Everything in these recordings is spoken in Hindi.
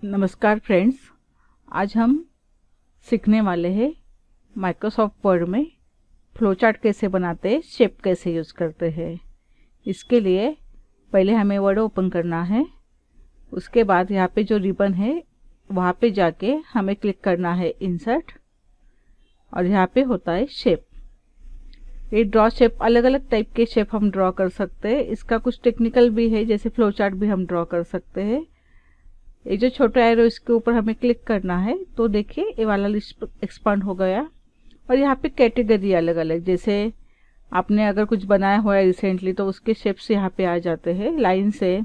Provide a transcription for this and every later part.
नमस्कार फ्रेंड्स, आज हम सीखने वाले हैं माइक्रोसॉफ्ट वर्ड में फ्लो चार्ट कैसे बनाते हैं, शेप कैसे यूज़ करते हैं। इसके लिए पहले हमें वर्ड ओपन करना है। उसके बाद यहाँ पे जो रिबन है वहाँ पे जाके हमें क्लिक करना है इंसर्ट, और यहाँ पे होता है शेप। ये ड्रॉ शेप, अलग अलग टाइप के शेप हम ड्रॉ कर सकते हैं। इसका कुछ टेक्निकल भी है, जैसे फ्लो चार्ट भी हम ड्रॉ कर सकते हैं। ये जो छोटा एरो, इसके ऊपर हमें क्लिक करना है तो देखिए ये वाला लिस्ट एक्सपांड हो गया। और यहाँ पे कैटेगरी अलग अलग, जैसे आपने अगर कुछ बनाया हुआ है रिसेंटली तो उसके शेप्स यहाँ पे आ जाते हैं लाइन से।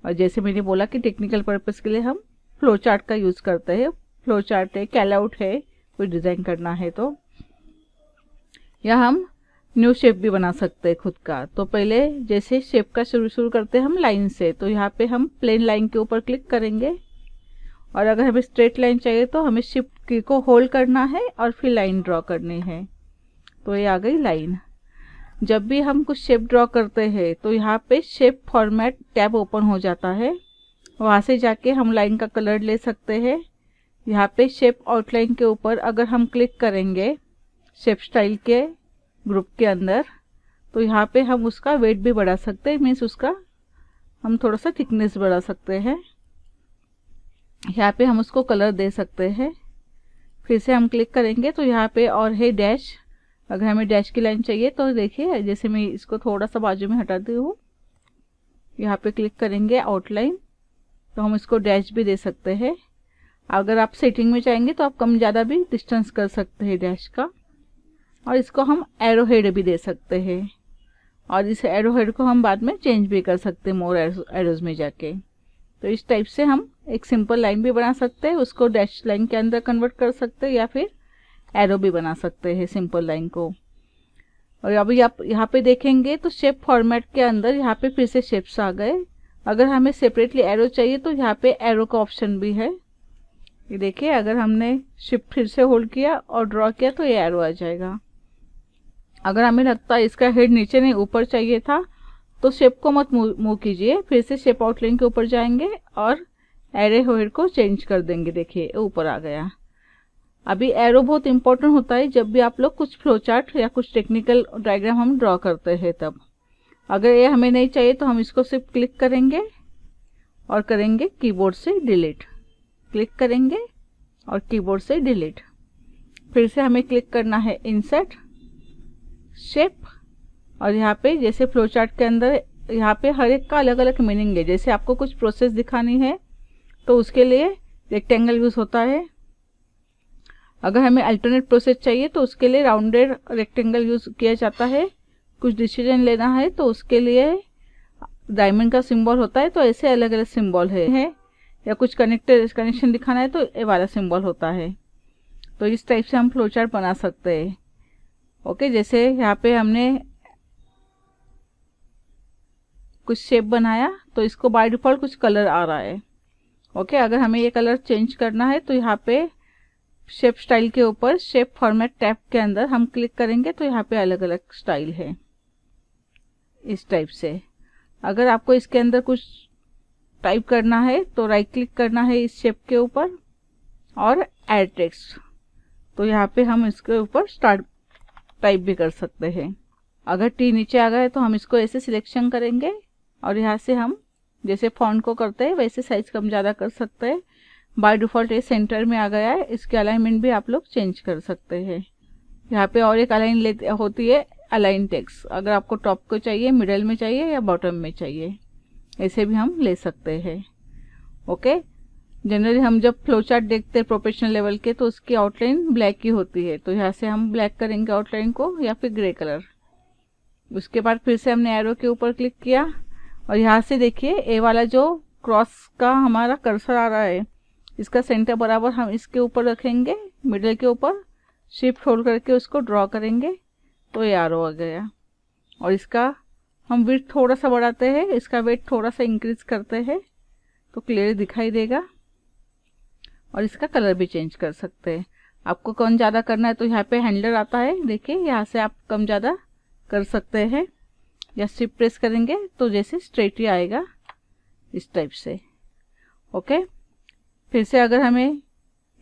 और जैसे मैंने बोला कि टेक्निकल पर्पस के लिए हम फ्लो चार्ट का यूज़ करते हैं। फ्लो चार्ट है, कैलआउट है, कोई डिज़ाइन करना है तो या हम न्यू शेप भी बना सकते हैं खुद का। तो पहले जैसे शेप का शुरू करते हैं हम लाइन से, तो यहाँ पे हम प्लेन लाइन के ऊपर क्लिक करेंगे। और अगर हमें स्ट्रेट लाइन चाहिए तो हमें शिफ्ट की को होल्ड करना है और फिर लाइन ड्रॉ करनी है। तो ये आ गई लाइन। जब भी हम कुछ शेप ड्रॉ करते हैं तो यहाँ पे शेप फॉर्मेट टैब ओपन हो जाता है। वहाँ से जाके हम लाइन का कलर ले सकते हैं। यहाँ पे शेप आउटलाइन के ऊपर अगर हम क्लिक करेंगे शेप स्टाइल के ग्रुप के अंदर, तो यहाँ पे हम उसका वेट भी बढ़ा सकते हैं, मीन्स उसका हम थोड़ा सा थिकनेस बढ़ा सकते हैं। यहाँ पे हम उसको कलर दे सकते हैं। फिर से हम क्लिक करेंगे तो यहाँ पे और है डैश। अगर हमें डैश की लाइन चाहिए तो देखिए, जैसे मैं इसको थोड़ा सा बाजू में हटाती हूँ, यहाँ पे क्लिक करेंगे आउटलाइन तो हम इसको डैश भी दे सकते हैं। अगर आप सेटिंग में चाहेंगे तो आप कम ज़्यादा भी डिस्टेंस कर सकते हैं डैश का। और इसको हम एरो हेड भी दे सकते हैं, और इस एरो हेड को हम बाद में चेंज भी कर सकते हैं मोर एरोज में जाके। तो इस टाइप से हम एक सिंपल लाइन भी बना सकते हैं, उसको डैश लाइन के अंदर कन्वर्ट कर सकते हैं, या फिर एरो भी बना सकते हैं सिंपल लाइन को। और अभी आप यहाँ पे देखेंगे तो शेप फॉर्मेट के अंदर यहाँ पे फिर से शेप्स आ गए। अगर हमें सेपरेटली एरो चाहिए तो यहाँ पे एरो का ऑप्शन भी है। ये देखिए, अगर हमने शिफ्ट फिर से होल्ड किया और ड्रॉ किया तो ये एरो आ जाएगा। अगर हमें लगता है इसका हेड नीचे नहीं ऊपर चाहिए था तो शेप को मत मूव कीजिए, फिर से शेप आउटलाइन के ऊपर जाएंगे और एरो हेड को चेंज कर देंगे। देखिए ऊपर आ गया। अभी एरो बहुत इंपॉर्टेंट होता है जब भी आप लोग कुछ फ्लो चार्ट या कुछ टेक्निकल डायग्राम हम ड्रॉ करते हैं तब। अगर ये हमें नहीं चाहिए तो हम इसको सिर्फ क्लिक करेंगे और करेंगे कीबोर्ड से डिलीट। क्लिक करेंगे और कीबोर्ड से डिलीट। फिर से हमें क्लिक करना है इंसर्ट, शेप। और यहाँ पे जैसे फ्लो चार्ट के अंदर यहाँ पे हर एक का अलग अलग मीनिंग है। जैसे आपको कुछ प्रोसेस दिखानी है तो उसके लिए रेक्टेंगल यूज़ होता है। अगर हमें अल्टरनेट प्रोसेस चाहिए तो उसके लिए राउंडेड रेक्टेंगल यूज़ किया जाता है। कुछ डिसीजन लेना है तो उसके लिए डायमंड का सिंबल होता है। तो ऐसे अलग अलग सिंबल है। या कुछ कनेक्शन दिखाना है तो ये वाला सिंबल होता है। तो इस टाइप से हम फ्लो चार्ट बना सकते हैं। ओके, जैसे यहाँ पे हमने कुछ शेप बनाया तो इसको बाय डिफॉल्ट कुछ कलर आ रहा है। ओके, अगर हमें ये कलर चेंज करना है तो यहाँ पे शेप स्टाइल के ऊपर शेप फॉर्मेट टैब के अंदर हम क्लिक करेंगे तो यहाँ पे अलग अलग स्टाइल है इस टाइप से। अगर आपको इसके अंदर कुछ टाइप करना है तो राइट क्लिक करना है इस शेप के ऊपर और ऐड टेक्स्ट। तो यहाँ पे हम इसके ऊपर स्टार्ट टाइप भी कर सकते हैं। अगर टी नीचे आ गया तो हम इसको ऐसे सिलेक्शन करेंगे और यहाँ से हम जैसे फॉन्ट को करते हैं वैसे साइज कम ज़्यादा कर सकते हैं। बाय डिफ़ॉल्ट ये सेंटर में आ गया है। इसके अलाइनमेंट भी आप लोग चेंज कर सकते हैं। यहाँ पे और एक अलाइन होती है अलाइन टेक्स्ट। अगर आपको टॉप को चाहिए, मिडल में चाहिए या बॉटम में चाहिए, ऐसे भी हम ले सकते हैं। ओके, जनरली हम जब फ्लो चार्ट देखते हैं प्रोफेशनल लेवल के तो उसकी आउटलाइन ब्लैक ही होती है। तो यहाँ से हम ब्लैक करेंगे आउटलाइन को, या फिर ग्रे कलर। उसके बाद फिर से हमने एरो के ऊपर क्लिक किया और यहाँ से देखिए ए वाला जो क्रॉस का हमारा कर्सर आ रहा है, इसका सेंटर बराबर हम इसके ऊपर रखेंगे, मिडल के ऊपर शिफ्ट होल्ड करके उसको ड्रॉ करेंगे तो ये एरो आ गया। और इसका हम विड्थ थोड़ा सा बढ़ाते हैं, इसका वेट थोड़ा सा इंक्रीज करते हैं तो क्लियर दिखाई देगा। और इसका कलर भी चेंज कर सकते हैं। आपको कौन ज़्यादा करना है तो यहाँ पे हैंडलर आता है, देखिए यहाँ से आप कम ज़्यादा कर सकते हैं। या शिफ्ट प्रेस करेंगे तो जैसे स्ट्रेट ही आएगा इस टाइप से। ओके, फिर से अगर हमें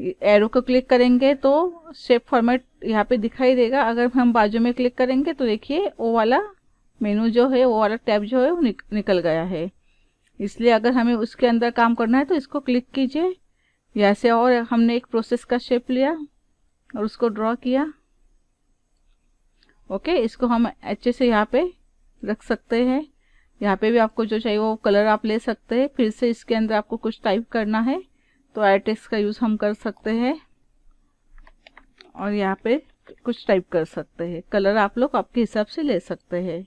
एरो को क्लिक करेंगे तो शेप फॉर्मेट यहाँ पे दिखाई देगा। अगर हम बाजू में क्लिक करेंगे तो देखिए वो वाला मेनू जो है, वो वाला टैब जो है वो निकल गया है। इसलिए अगर हमें उसके अंदर काम करना है तो इसको क्लिक कीजिए यहाँ से, और हमने एक प्रोसेस का शेप लिया और उसको ड्रॉ किया। ओके, इसको हम अच्छे से यहाँ पे रख सकते हैं। यहाँ पे भी आपको जो चाहिए वो कलर आप ले सकते हैं। फिर से इसके अंदर आपको कुछ टाइप करना है तो एड टेक्स्ट का यूज़ हम कर सकते हैं और यहाँ पे कुछ टाइप कर सकते हैं। कलर आप लोग आपके हिसाब से ले सकते हैं।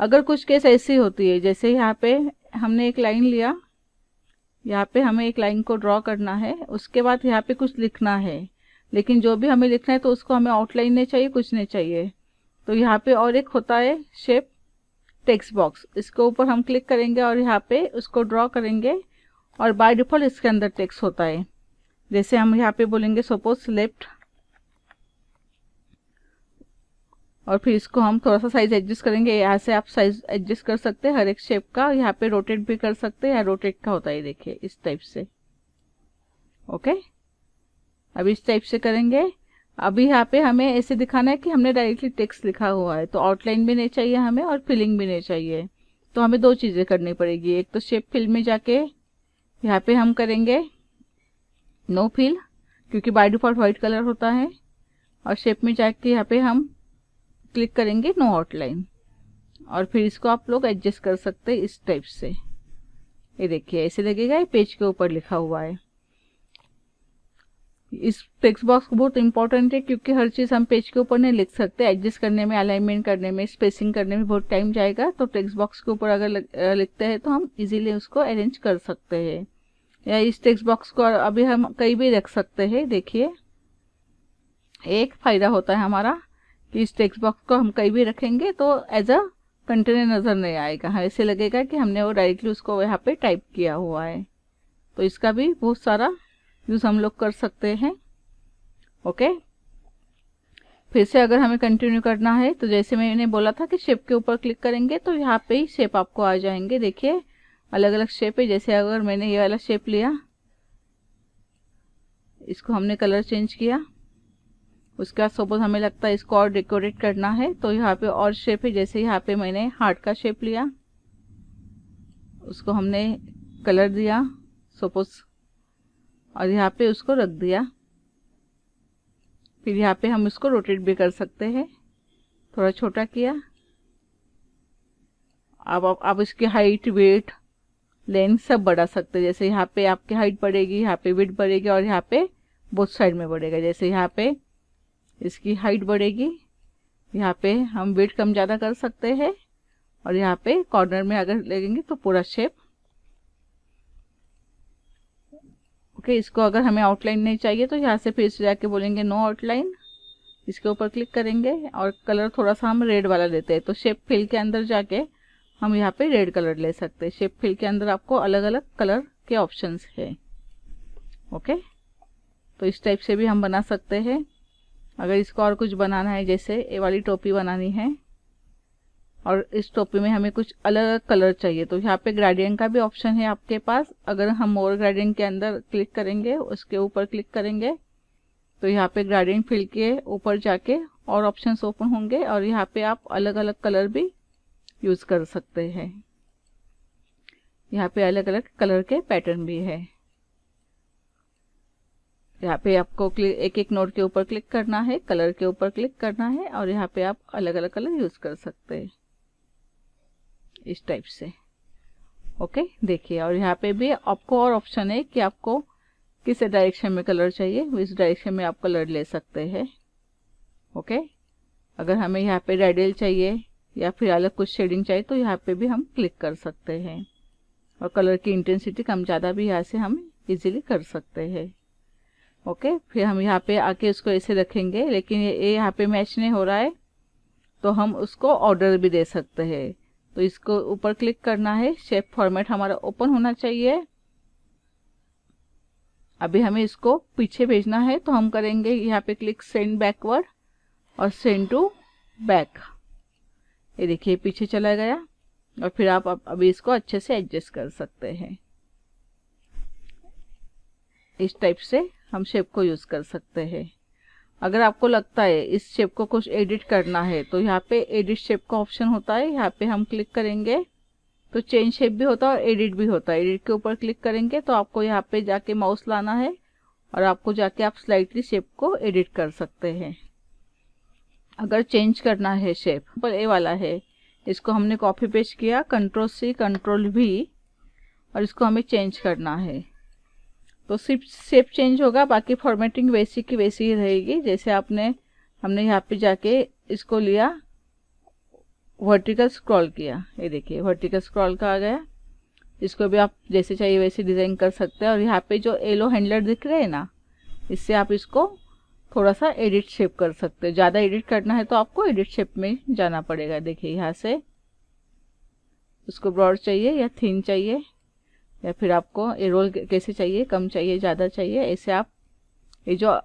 अगर कुछ केस ऐसी होती है, जैसे यहाँ पे हमने एक लाइन लिया, यहाँ पे हमें एक लाइन को ड्रॉ करना है, उसके बाद यहाँ पे कुछ लिखना है, लेकिन जो भी हमें लिखना है तो उसको हमें आउटलाइन नहीं चाहिए, कुछ नहीं चाहिए। तो यहाँ पे और एक होता है शेप टेक्स्ट बॉक्स, इसके ऊपर हम क्लिक करेंगे और यहाँ पे उसको ड्रॉ करेंगे और बाय डिफॉल्ट इसके अंदर टेक्स्ट होता है। जैसे हम यहाँ पे बोलेंगे सपोज लेफ्ट, और फिर इसको हम थोड़ा सा साइज एडजस्ट करेंगे। यहाँ से आप साइज एडजस्ट कर सकते हैं हर एक शेप का। यहाँ पे रोटेट भी कर सकते हैं, रोटेट का होता है देखिए इस टाइप से। ओके, अब इस टाइप से करेंगे। अभी यहाँ पे हमें ऐसे दिखाना है कि हमने डायरेक्टली टेक्स्ट लिखा हुआ है, तो आउटलाइन भी नहीं चाहिए हमें और फिलिंग भी नहीं चाहिए। तो हमें दो चीज़ें करनी पड़ेगी। एक तो शेप फिल में जाके यहाँ पे हम करेंगे नो फिल, क्योंकि बाय डिफॉल्ट वाइट कलर होता है, और शेप में जाके यहाँ पे हम क्लिक करेंगे नो आउटलाइन, और फिर इसको आप लोग एडजस्ट कर सकते हैं इस टाइप से। ये देखिए ऐसे लगेगा, ये पेज के ऊपर लिखा हुआ है। इस टेक्स्ट बॉक्स बहुत इंपॉर्टेंट है, क्योंकि हर चीज़ हम पेज के ऊपर नहीं लिख सकते। एडजस्ट करने में, अलाइनमेंट करने में, स्पेसिंग करने में बहुत टाइम जाएगा। तो टेक्स्ट बॉक्स के ऊपर अगर लिखते हैं तो हम इजीली उसको अरेंज कर सकते हैं, या इस टेक्स्ट बॉक्स को अभी हम कहीं भी रख सकते हैं। देखिए एक फ़ायदा होता है हमारा कि इस टेक्स्ट बॉक्स को हम कहीं भी रखेंगे तो एज अ कंटेनर नज़र नहीं आएगा, हाँ ऐसे लगेगा कि हमने वो डायरेक्टली उसको यहाँ पे टाइप किया हुआ है। तो इसका भी बहुत सारा यूज़ हम लोग कर सकते हैं। ओके, फिर से अगर हमें कंटिन्यू करना है तो जैसे मैंने बोला था कि शेप के ऊपर क्लिक करेंगे तो यहाँ पे ही शेप आपको आ जाएंगे। देखिए अलग अलग शेप है। जैसे अगर मैंने ये वाला शेप लिया, इसको हमने कलर चेंज किया, उसके बाद सपोज हमें लगता है इसको और डेकोरेट करना है तो यहाँ पे और शेप है। जैसे यहाँ पे मैंने हार्ट का शेप लिया, उसको हमने कलर दिया सपोज, और यहाँ पे उसको रख दिया। फिर यहाँ पे हम इसको रोटेट भी कर सकते हैं, थोड़ा छोटा किया। अब इसकी हाइट, वेट, लेंथ सब बढ़ा सकते हैं। जैसे यहाँ पे आपकी हाइट बढ़ेगी, यहाँ पे वेट बढ़ेगी, और यहाँ पे बोथ साइड में बढ़ेगा। जैसे यहाँ पे इसकी हाइट बढ़ेगी, यहाँ पे हम वेट कम ज़्यादा कर सकते हैं, और यहाँ पे कॉर्नर में अगर लगेंगे तो पूरा शेप। ओके, इसको अगर हमें आउटलाइन नहीं चाहिए तो यहाँ से फिर से जाके बोलेंगे नो आउटलाइन, इसके ऊपर क्लिक करेंगे और कलर थोड़ा सा हम रेड वाला लेते हैं। तो शेप फिल के अंदर जाके हम यहाँ पे रेड कलर ले सकते हैं। शेप फिल के अंदर आपको अलग अलग कलर के ऑप्शंस है। ओके, तो इस टाइप से भी हम बना सकते हैं। अगर इसको और कुछ बनाना है, जैसे ये वाली टोपी बनानी है और इस टोपी में हमें कुछ अलग अलग कलर चाहिए, तो यहाँ पे ग्रेडियंट का भी ऑप्शन है आपके पास। अगर हम मोर ग्रेडियंट के अंदर क्लिक करेंगे, उसके ऊपर क्लिक करेंगे तो यहाँ पे ग्रेडियंट फिल के ऊपर जाके और ऑप्शंस ओपन होंगे, और यहाँ पे आप अलग अलग कलर भी यूज़ कर सकते हैं। यहाँ पे अलग अलग कलर के पैटर्न भी है। यहाँ पे आपको एक एक नोड के ऊपर क्लिक करना है, कलर के ऊपर क्लिक करना है, और यहाँ पे आप अलग अलग कलर यूज़ कर सकते हैं इस टाइप से। ओके, देखिए, और यहाँ पे भी आपको और ऑप्शन है कि आपको किस डायरेक्शन में कलर चाहिए, इस डायरेक्शन में आप कलर ले सकते हैं। ओके, अगर हमें यहाँ पे रेडियल चाहिए या फिर अलग कुछ शेडिंग चाहिए तो यहाँ पे भी हम क्लिक कर सकते हैं, और कलर की इंटेंसिटी कम ज़्यादा भी यहाँ से हम इजीली कर सकते हैं। ओके, फिर हम यहाँ पे आके उसको ऐसे रखेंगे, लेकिन ये यहाँ पे मैच नहीं हो रहा है तो हम उसको ऑर्डर भी दे सकते हैं। तो इसको ऊपर क्लिक करना है, शेप फॉर्मेट हमारा ओपन होना चाहिए। अभी हमें इसको पीछे भेजना है तो हम करेंगे यहाँ पे क्लिक सेंड बैकवर्ड और सेंड टू बैक। ये देखिए पीछे चला गया, और फिर आप अभी इसको अच्छे से एडजस्ट कर सकते हैं। इस टाइप से हम शेप को यूज़ कर सकते हैं। अगर आपको लगता है इस शेप को कुछ एडिट करना है तो यहाँ पे एडिट शेप का ऑप्शन होता है, यहाँ पे हम क्लिक करेंगे तो चेंज शेप भी होता है और एडिट भी होता है। एडिट के ऊपर क्लिक करेंगे तो आपको यहाँ पे जाके माउस लाना है और आपको जाके आप स्लाइटली शेप को एडिट कर सकते हैं। अगर चेंज करना है शेप, पर ए वाला है, इसको हमने कॉपी पेस्ट किया, Ctrl+C Ctrl+V, और इसको हमें चेंज करना है तो सिर्फ शेप चेंज होगा, बाकी फॉर्मेटिंग वैसी की वैसी ही रहेगी। जैसे हमने यहाँ पे जाके इसको लिया, वर्टिकल स्क्रॉल किया, ये देखिए वर्टिकल स्क्रॉल का आ गया। इसको भी आप जैसे चाहिए वैसे डिज़ाइन कर सकते हैं। और यहाँ पे जो येलो हैंडलर दिख रहे हैं ना, इससे आप इसको थोड़ा सा एडिट शेप कर सकते हैं। ज़्यादा एडिट करना है तो आपको एडिट शेप में जाना पड़ेगा। देखिए यहाँ से उसको ब्रॉड चाहिए या थिन चाहिए, या फिर आपको ये रोल कैसे चाहिए, कम चाहिए ज़्यादा चाहिए, ऐसे आप ये जो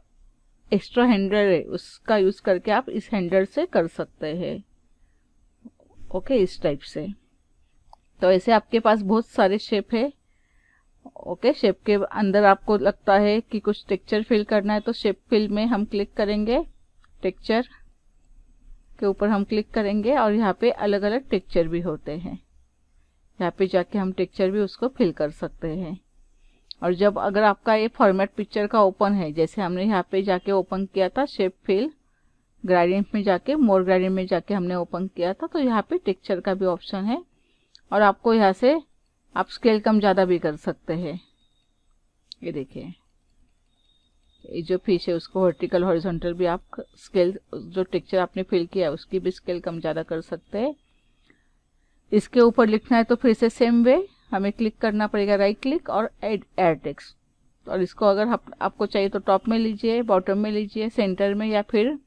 एक्स्ट्रा हैंडल है उसका यूज़ करके आप इस हैंडल से कर सकते हैं। ओके, इस टाइप से। तो ऐसे आपके पास बहुत सारे शेप है। ओके, शेप के अंदर आपको लगता है कि कुछ टेक्सचर फिल करना है तो शेप फिल में हम क्लिक करेंगे, टेक्सचर के ऊपर हम क्लिक करेंगे और यहाँ पे अलग अलग टेक्सचर भी होते हैं। यहाँ पे जाके हम टेक्सचर भी उसको फिल कर सकते हैं। और जब अगर आपका ये फॉर्मेट पिक्चर का ओपन है, जैसे हमने यहाँ पे जाके ओपन किया था शेप फिल, ग्रेडियंट में जाके, मोर ग्रेडियंट में जाके हमने ओपन किया था, तो यहाँ पे टेक्सचर का भी ऑप्शन है और आपको यहाँ से आप स्केल कम ज़्यादा भी कर सकते हैं। ये देखिए, ये जो फिश है उसको वर्टिकल हॉरिजॉन्टल भी आप स्केल, जो टेक्सचर आपने फिल किया उसकी भी स्केल कम ज़्यादा कर सकते हैं। इसके ऊपर लिखना है तो फिर से सेम वे हमें क्लिक करना पड़ेगा, राइट क्लिक और ऐड टेक्स्ट। और इसको अगर आपको चाहिए तो टॉप में लीजिए, बॉटम में लीजिए, सेंटर में, या फिर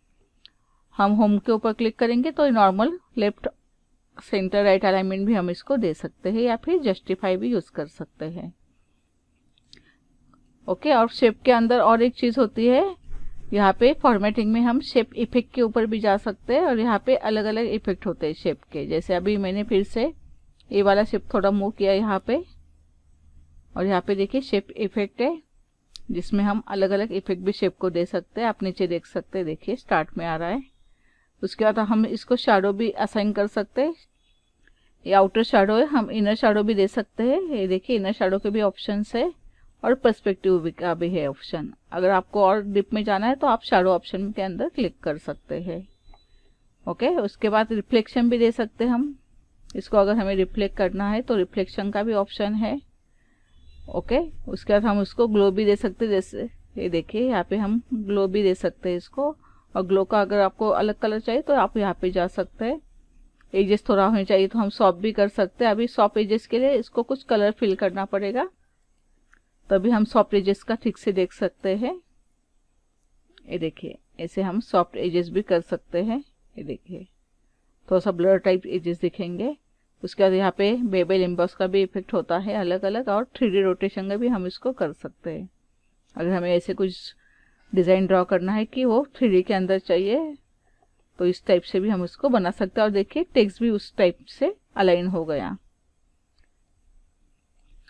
हम होम के ऊपर क्लिक करेंगे तो normal left centre right alignment भी हम इसको दे सकते हैं, या फिर जस्टिफाई भी यूज़ कर सकते हैं। ओके, और शेप के अंदर और एक चीज़ होती है, यहाँ पे फॉर्मेटिंग में हम शेप इफेक्ट के ऊपर भी जा सकते हैं और यहाँ पे अलग अलग इफेक्ट होते हैं शेप के। जैसे अभी मैंने फिर से ये वाला शेप थोड़ा मूव किया यहाँ पे, और यहाँ पे देखिए शेप इफेक्ट है जिसमें हम अलग अलग इफेक्ट भी शेप को दे सकते हैं। आप नीचे देख सकते हैं, देखिए स्टार्ट में आ रहा है। उसके बाद हम इसको शैडो भी असाइन कर सकते हैं। ये आउटर शैडो है, हम इनर शैडो भी दे सकते हैं। ये देखिए इनर शैडो के भी ऑप्शंस है और पर्सपेक्टिव का भी है ऑप्शन। अगर आपको और डीप में जाना है तो आप शैडो ऑप्शन के अंदर क्लिक कर सकते हैं। ओके, उसके बाद रिफ्लेक्शन भी दे सकते हैं हम। इसको अगर हमें रिफ्लेक्ट करना है तो रिफ्लेक्शन का भी ऑप्शन है। ओके, उसके बाद हम उसको ग्लो भी दे सकते हैं। जैसे ये देखिए यहाँ पे हम ग्लो भी दे सकते हैं इसको, और ग्लो का अगर आपको अलग कलर चाहिए तो आप यहाँ पे जा सकते हैं। एजेस थोड़ा होने चाहिए तो हम सॉफ्ट भी कर सकते हैं। अभी सॉफ्ट एजेस के लिए इसको कुछ कलर फिल करना पड़ेगा, तभी हम सॉफ्ट एजेस का ठीक से देख सकते हैं। ये देखिए ऐसे हम सॉफ्ट एजेस भी कर सकते हैं। ये देखिए थोड़ा सा ब्लर टाइप एजेस दिखेंगे। उसके बाद यहाँ पे बेबल एम्बॉस का भी इफेक्ट होता है अलग अलग, और 3D रोटेशन का भी हम इसको कर सकते हैं। अगर हमें ऐसे कुछ डिज़ाइन ड्रॉ करना है कि वो 3D के अंदर चाहिए तो इस टाइप से भी हम इसको बना सकते हैं। और देखिए टेक्स्ट भी उस टाइप से अलाइन हो गया।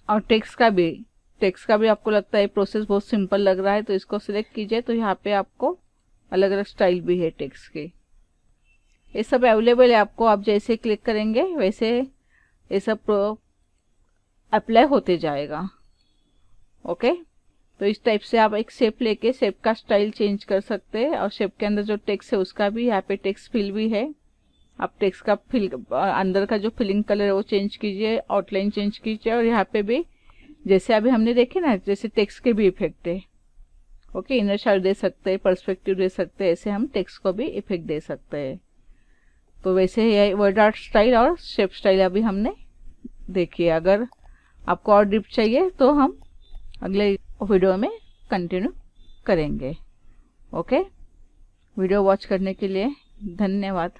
और टेक्स्ट का भी आपको लगता है प्रोसेस बहुत सिंपल लग रहा है तो इसको सिलेक्ट कीजिए, तो यहाँ पे आपको अलग अलग स्टाइल भी है टेक्स्ट के। ये सब अवेलेबल है आपको, आप जैसे क्लिक करेंगे वैसे ये सब अप्लाई होते जाएगा। ओके, तो इस टाइप से आप एक शेप लेके शेप का स्टाइल चेंज कर सकते हैं। और शेप के अंदर जो टेक्स्ट है उसका भी यहाँ पे टेक्स्ट फिल भी है। आप टेक्स्ट का फिल अंदर का जो फिलिंग कलर है वो चेंज कीजिए, आउटलाइन चेंज कीजिए। और यहाँ पे भी जैसे अभी हमने देखे ना, जैसे टेक्स्ट के भी इफेक्ट है। ओके, इनर शैडो दे सकते हैं, पर्सपेक्टिव दे सकते हैं, ऐसे हम टेक्स्ट को भी इफेक्ट दे सकते हैं। तो वैसे ही वर्ड आर्ट स्टाइल और शेप स्टाइल अभी हमने देखी है। अगर आपको और डीप चाहिए तो हम अगले वीडियो में कंटिन्यू करेंगे। ओके, वीडियो वॉच करने के लिए धन्यवाद।